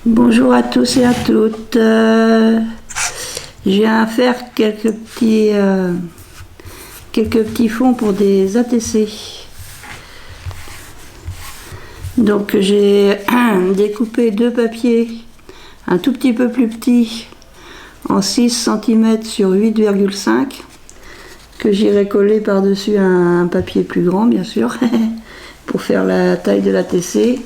Bonjour à tous et à toutes. Je viens à faire quelques petits fonds pour des ATC. Donc j'ai découpé deux papiers un tout petit peu plus petits en 6 cm sur 8,5 que j'irai coller par-dessus un papier plus grand, bien sûr, pour faire la taille de l'ATC.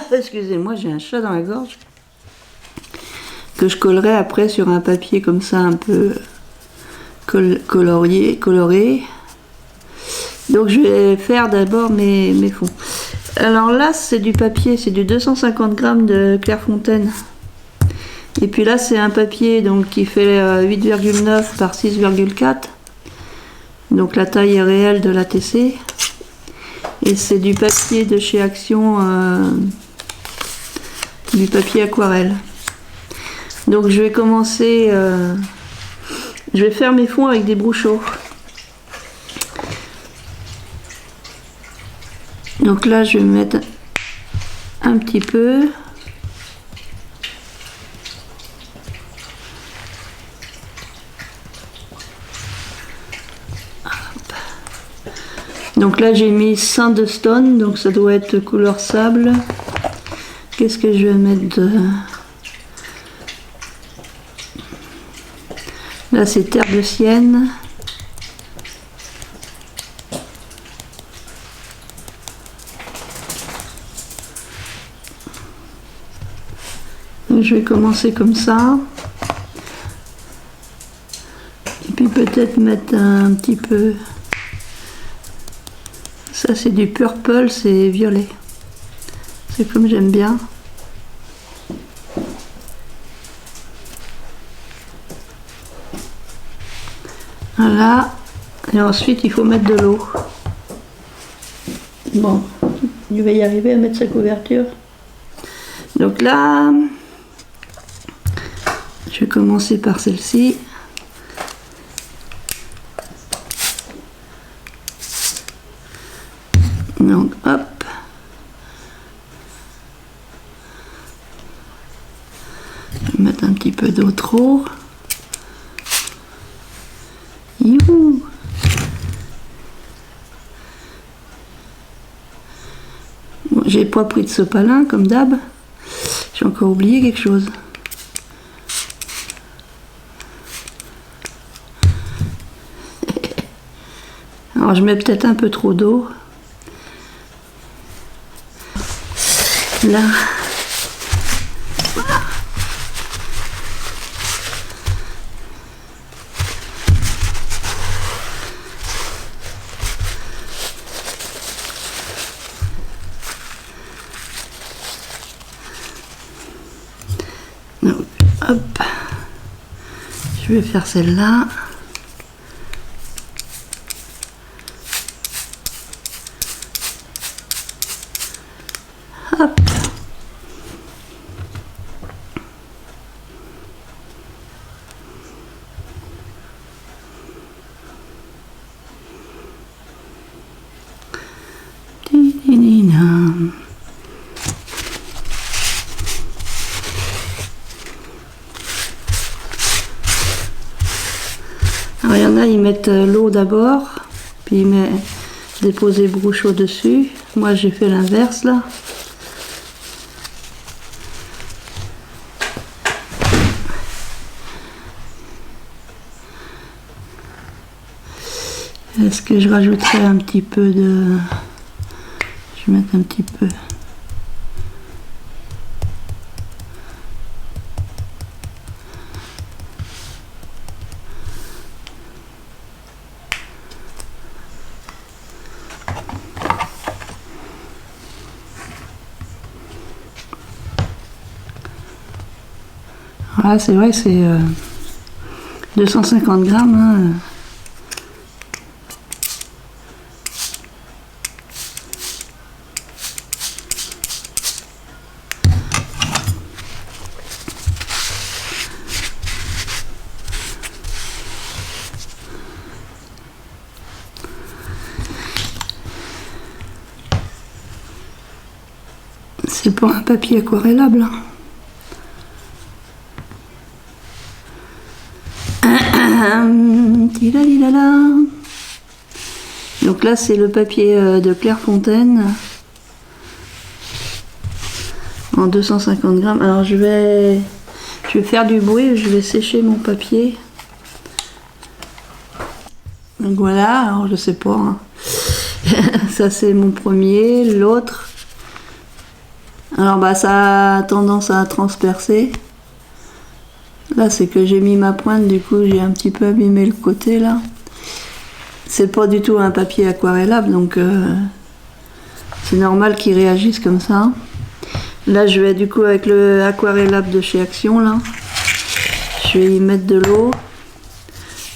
Excusez-moi, j'ai un chat dans la gorge. Que je collerai après sur un papier comme ça, un peu coloré. Donc je vais faire d'abord mes fonds. Alors là, c'est du papier, c'est du 250 grammes de Clairefontaine. Et puis là, c'est un papier donc, qui fait 8,9 par 6,4. Donc la taille est réelle de l'ATC. Et c'est du papier de chez Action, du papier aquarelle. Donc je vais commencer, je vais faire mes fonds avec des brousseaux. Donc là, je vais mettre un petit peu. Donc là, j'ai mis Sandstone, donc ça doit être couleur sable. Qu'est-ce que je vais mettre de... Là, c'est terre de sienne. Donc, je vais commencer comme ça. Et puis peut-être mettre un petit peu... Ça, c'est du purple, c'est violet. C'est comme j'aime bien. Voilà. Et ensuite, il faut mettre de l'eau. Bon, il va y arriver à mettre sa couverture. Donc là, je vais commencer par celle-ci. Donc, hop. Je vais mettre un petit peu d'eau trop. Youhou! Bon, j'ai pas pris de sopalin comme d'hab. J'ai encore oublié quelque chose. Alors je mets peut-être un peu trop d'eau. Là. Voilà. Donc, hop. Je vais faire celle-là. Hop. Alors il y en a, ils mettent l'eau d'abord, puis ils déposent les brousseaux dessus. Moi j'ai fait l'inverse là. Est-ce que je rajouterai un petit peu de... Je vais mettre un petit peu. Voilà, c'est vrai que c'est 250 grammes. Hein. pas un papier aquarellable. Donc là c'est le papier de Clairefontaine en 250 grammes. Alors je vais faire du bruit, je vais sécher mon papier. Donc voilà, alors je sais pas. Hein. Ça c'est mon premier, l'autre. Alors bah ça a tendance à transpercer. Là c'est que j'ai mis ma pointe, du coup j'ai un petit peu abîmé le côté là. C'est pas du tout un papier aquarellable, donc c'est normal qu'il réagisse comme ça. Là je vais du coup avec le aquarellable de chez Action là. Je vais y mettre de l'eau.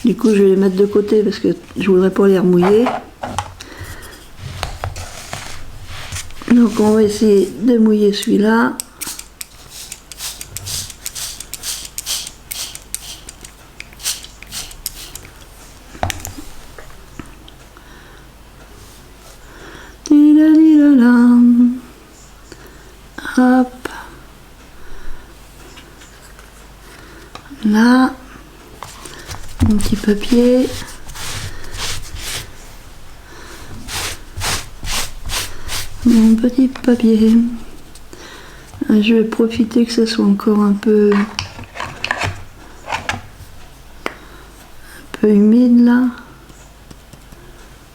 Du coup je vais les mettre de côté parce que je voudrais pas les remouiller. Donc on va essayer de mouiller celui-là. Hop. Là. Mon petit papier. Mon petit papier. Je vais profiter que ça soit encore un peu humide là.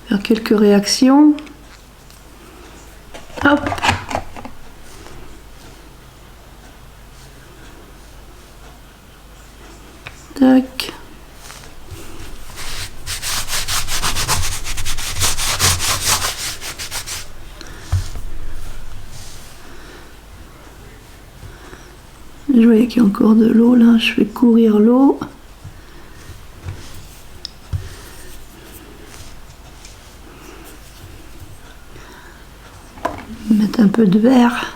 Faire quelques réactions. Hop. Tac. Je voyais qu'il y a encore de l'eau là, je fais courir l'eau. Mettre un peu de verre.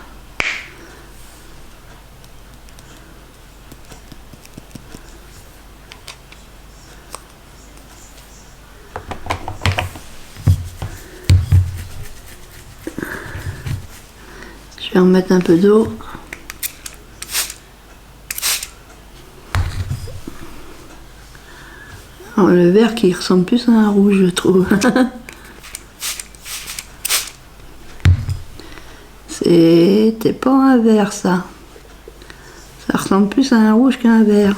Je vais en mettre un peu d'eau. Le vert qui ressemble plus à un rouge, je trouve. C'était pas un vert, ça. Ça ressemble plus à un rouge qu'à un vert.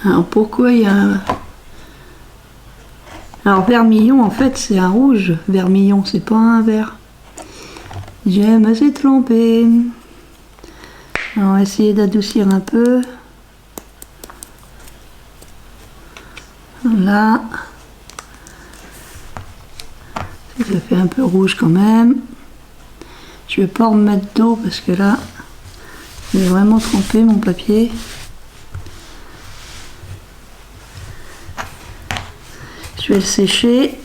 Alors pourquoi il y a... Alors vermillon, en fait, c'est un rouge. Vermillon, c'est pas un vert. Je me suis trompée. On va essayer d'adoucir un peu. Voilà. Ça fait un peu rouge quand même. Je vais pas remettre d'eau parce que là, il est vraiment trempé mon papier. Je vais le sécher.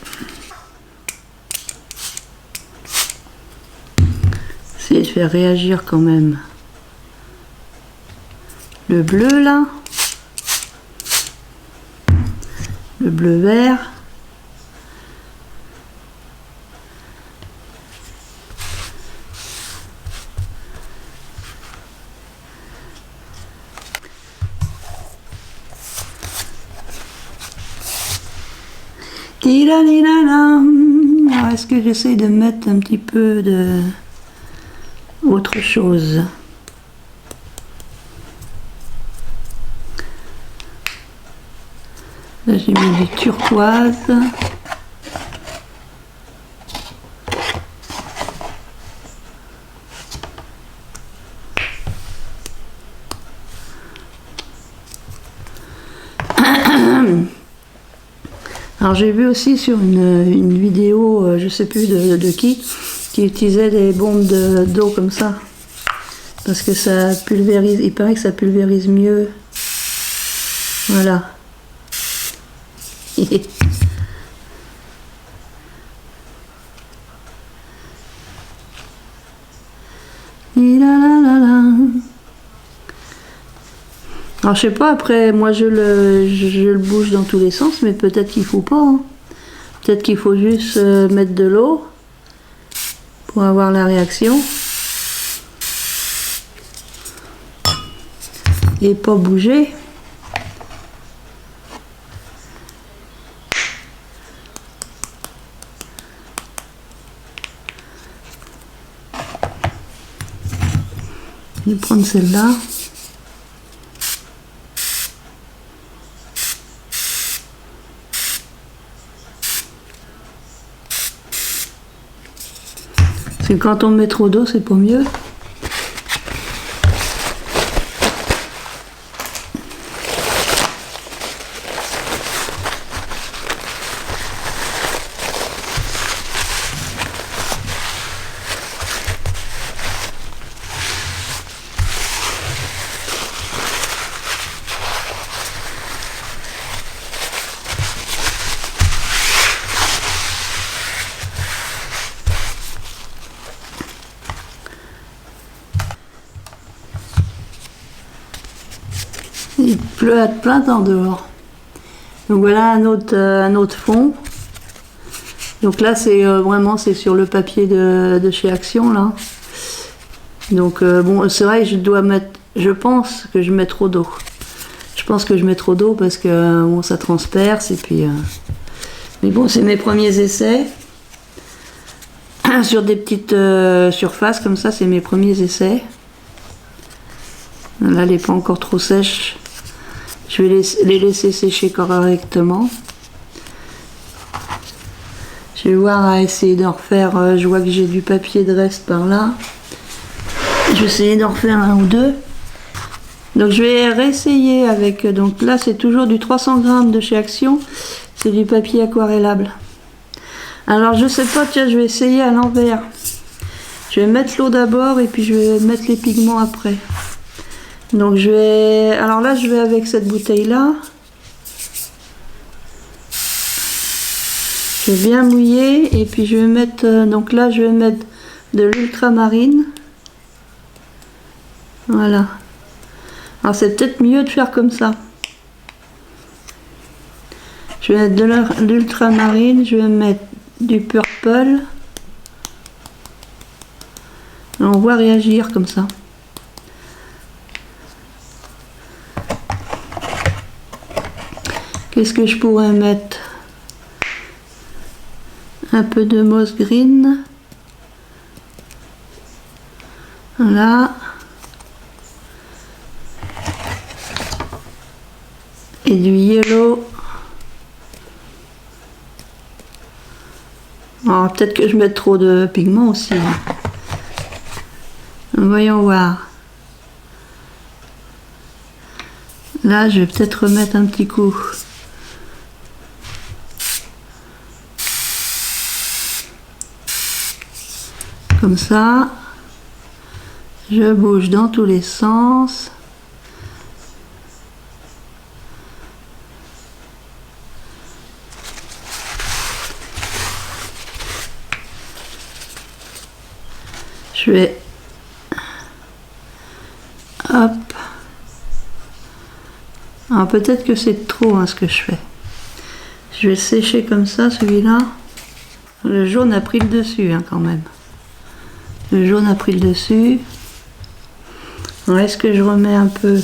Essayer de faire réagir quand même le bleu là. Le bleu vert. Alors est-ce que j'essaie de mettre un petit peu de autre chose? Là j'ai mis du turquoise. Alors j'ai vu aussi sur une vidéo, je sais plus de qui utilisait des bombes d'eau comme ça. Parce que ça pulvérise, il paraît que ça pulvérise mieux. Voilà. Alors je sais pas, après moi je le bouge dans tous les sens, mais peut-être qu'il faut pas. Hein. Peut-être qu'il faut juste mettre de l'eau pour avoir la réaction. Et pas bouger. Je vais prendre celle-là. Parce que quand on met trop d'eau, c'est pas mieux. Il pleut à plein temps dehors. Donc voilà un autre fond. Donc là c'est vraiment c'est sur le papier de chez Action là. Donc bon c'est vrai je pense que je mets trop d'eau. Je pense que je mets trop d'eau parce que bon ça transperce et puis mais bon c'est mes premiers essais. Sur des petites surfaces comme ça c'est mes premiers essais. Là elle n'est pas encore trop sèche. Je vais les laisser sécher correctement. Je vais voir à essayer d'en refaire. Je vois que j'ai du papier de reste par là. Je vais essayer d'en refaire un ou deux. Donc je vais réessayer avec. Donc là c'est toujours du 300 g de chez Action. C'est du papier aquarellable. Alors je sais pas, tiens, je vais essayer à l'envers. Je vais mettre l'eau d'abord et puis je vais mettre les pigments après. Donc je vais... Alors là je vais avec cette bouteille là. Je vais bien mouiller et puis je vais mettre... donc là je vais mettre de l'ultramarine. Voilà. Alors c'est peut-être mieux de faire comme ça. Je vais mettre de l'ultramarine, je vais mettre du purple. On voit réagir comme ça. Qu'est-ce que je pourrais mettre? Un peu de moss green. Voilà. Et du yellow. Alors peut-être que je mets trop de pigments aussi. Voyons voir. Là, je vais peut-être remettre un petit coup. Comme ça. Je bouge dans tous les sens. Je vais... Hop. Alors peut-être que c'est trop hein, ce que je fais. Je vais sécher comme ça celui-là. Le jaune a pris le dessus hein, quand même. Le jaune a pris le dessus. Alors est-ce que je remets un peu...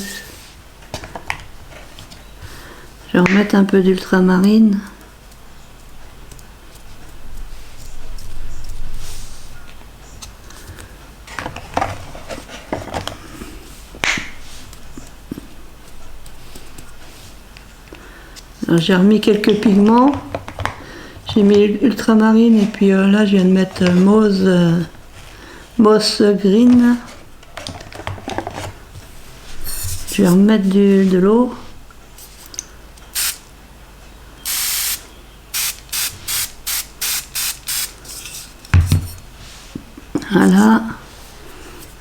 Je vais remettre un peu d'ultramarine. J'ai remis quelques pigments. J'ai mis ultramarine et puis là je viens de mettre moss green. Je vais remettre de l'eau. Voilà.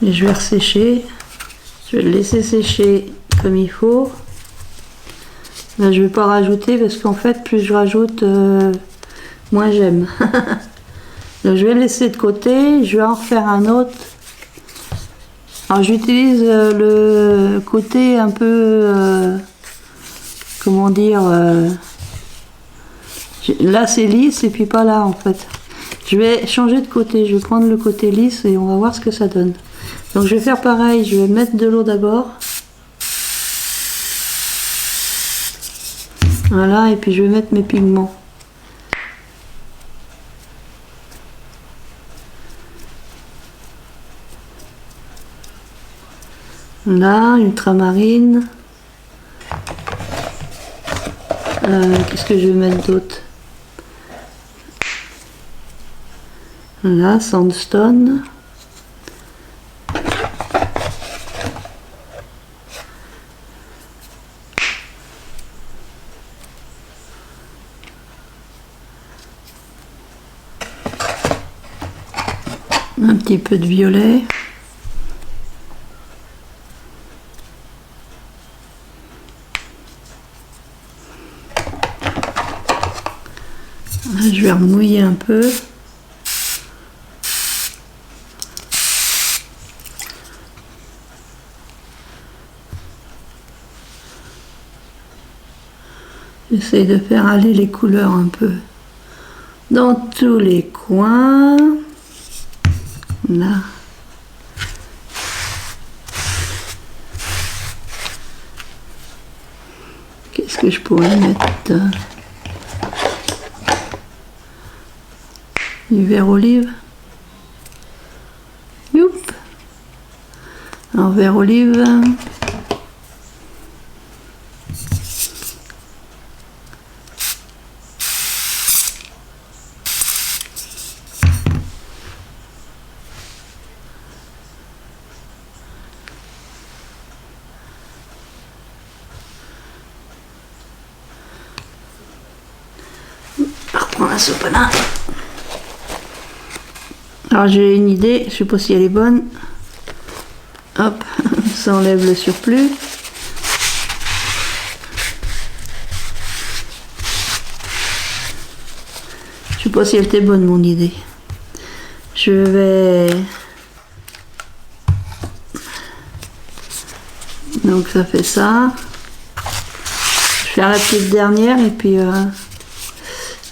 Et je vais ressécher. Je vais le laisser sécher comme il faut. Là, je vais pas rajouter parce qu'en fait, plus je rajoute, moins j'aime. Donc, je vais le laisser de côté. Je vais en refaire un autre. Alors j'utilise le côté un peu, comment dire, là c'est lisse et puis pas là en fait. Je vais changer de côté, je vais prendre le côté lisse et on va voir ce que ça donne. Donc je vais faire pareil, je vais mettre de l'eau d'abord. Voilà, et puis je vais mettre mes pigments. Là, ultramarine. Qu'est-ce que je vais mettre d'autre? Là, sandstone. Un petit peu de violet. Là, je vais remouiller un peu. J'essaie de faire aller les couleurs un peu dans tous les coins. Là. Qu'est-ce que je pourrais mettre? Du vert olive. Youp. Alors vert olive. On reprend la sopalin. Alors j'ai une idée, je sais pas si elle est bonne. Hop, ça enlève le surplus. Je sais pas si elle était bonne mon idée. Je vais... Donc ça fait ça. Je vais faire la petite dernière et puis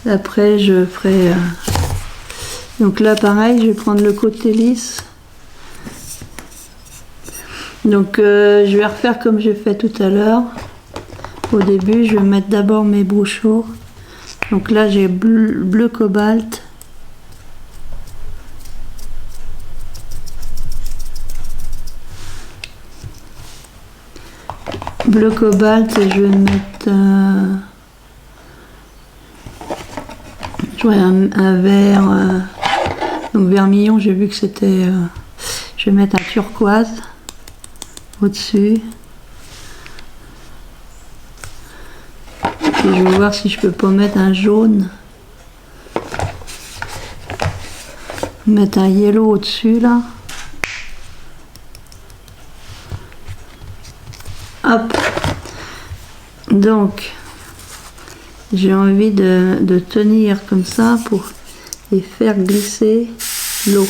après je ferai... Donc là pareil, je vais prendre le côté lisse. Donc je vais refaire comme j'ai fait tout à l'heure. Au début, je vais mettre d'abord mes brochures. Donc là j'ai bleu cobalt. Bleu cobalt et je vais mettre un vert, donc vermillon, j'ai vu que c'était, je vais mettre un turquoise au-dessus. Et je vais voir si je peux pas mettre un jaune. Mettre un yellow au-dessus là. Hop. Donc, j'ai envie de tenir comme ça pour et faire glisser l'eau.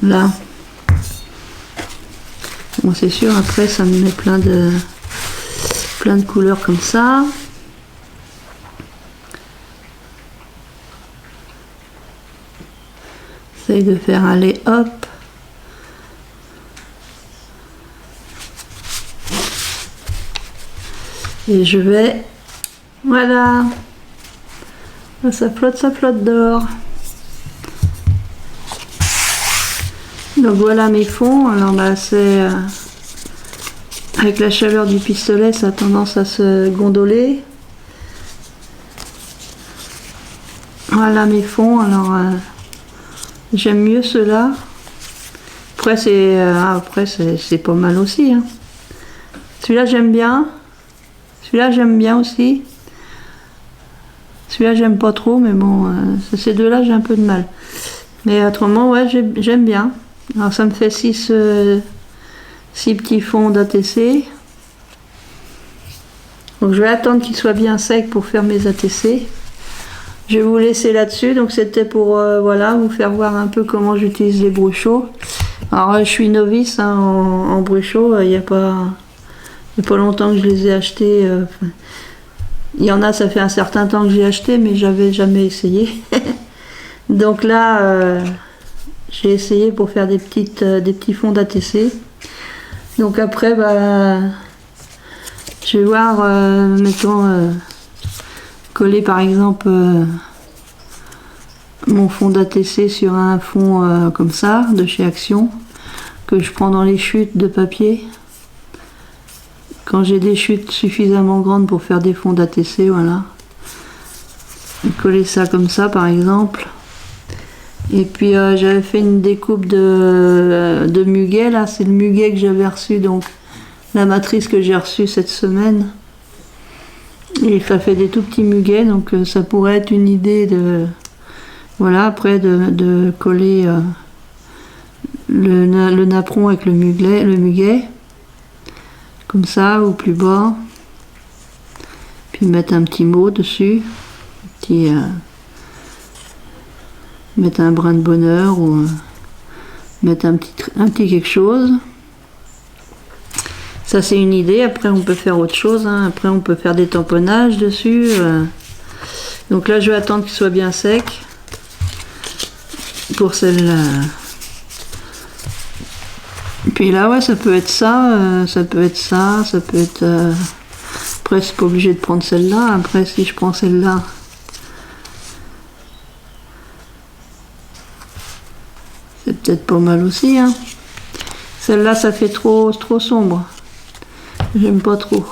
Là. Bon, c'est sûr, après ça me met plein de couleurs comme ça. J'essaye de faire aller hop. Et je vais, voilà, ça flotte dehors. Donc voilà mes fonds. Alors là c'est avec la chaleur du pistolet, ça a tendance à se gondoler. Voilà mes fonds. Alors j'aime mieux ceux-là. Après c'est pas mal aussi. Hein. Celui-là j'aime bien. Celui-là j'aime bien aussi. Celui-là j'aime pas trop, mais bon, ces deux-là j'ai un peu de mal. Mais autrement, ouais, j'aime bien. Alors ça me fait 6 petits fonds d'ATC. Donc je vais attendre qu'ils soient bien secs pour faire mes ATC. je vais vous laisser là-dessus. Donc c'était pour voilà, vous faire voir un peu comment j'utilise les bruchos. Alors je suis novice hein, en bruchos, il n'y a pas longtemps que je les ai achetés. Il y en a, ça fait un certain temps que j'ai acheté, mais j'avais jamais essayé. Donc là, j'ai essayé pour faire des petits fonds d'ATC. Donc après, bah, je vais voir, mettons, coller par exemple mon fond d'ATC sur un fond comme ça, de chez Action, que je prends dans les chutes de papier. Quand j'ai des chutes suffisamment grandes pour faire des fonds d'ATC, voilà. Et coller ça comme ça par exemple. Et puis j'avais fait une découpe de muguet, là c'est le muguet que j'avais reçu, donc la matrice que j'ai reçue cette semaine. Et ça fait des tout petits muguets, donc ça pourrait être une idée de... Voilà, après de coller le napperon avec le muguet. Comme ça, ou plus bas. Puis mettre un petit mot dessus. Mettre un brin de bonheur ou mettre un petit quelque chose. Ça c'est une idée. Après on peut faire autre chose. Hein. Après on peut faire des tamponnages dessus. Donc là je vais attendre qu'il soit bien sec. Pour celle-là. Puis là ouais ça peut être ça. Ça peut être ça. Ça peut être... Après c'est pas obligé de prendre celle-là. Après si je prends celle-là. C'est peut-être pas mal aussi. Hein. Celle-là, ça fait trop sombre. J'aime pas trop.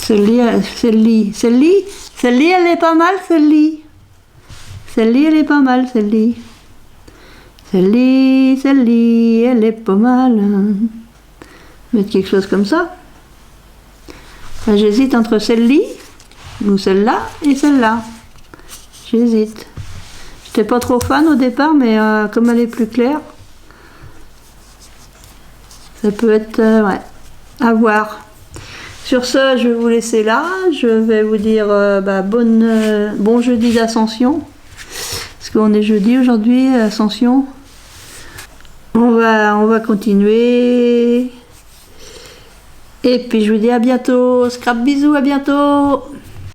Celle-ci, elle est pas mal, celle-ci. Celle-ci, elle est pas mal, celle-ci. Celle-ci, elle est pas mal. Mettre quelque chose comme ça. Enfin, j'hésite entre celle-ci ou celle-là et celle-là. J'hésite. J'étais pas trop fan au départ, mais comme elle est plus claire, ça peut être ouais, à voir. Sur ce, je vais vous laisser là. Je vais vous dire bon jeudi d'Ascension. Parce qu'on est jeudi aujourd'hui, Ascension. On va continuer. Et puis je vous dis à bientôt. Scrap bisous, à bientôt.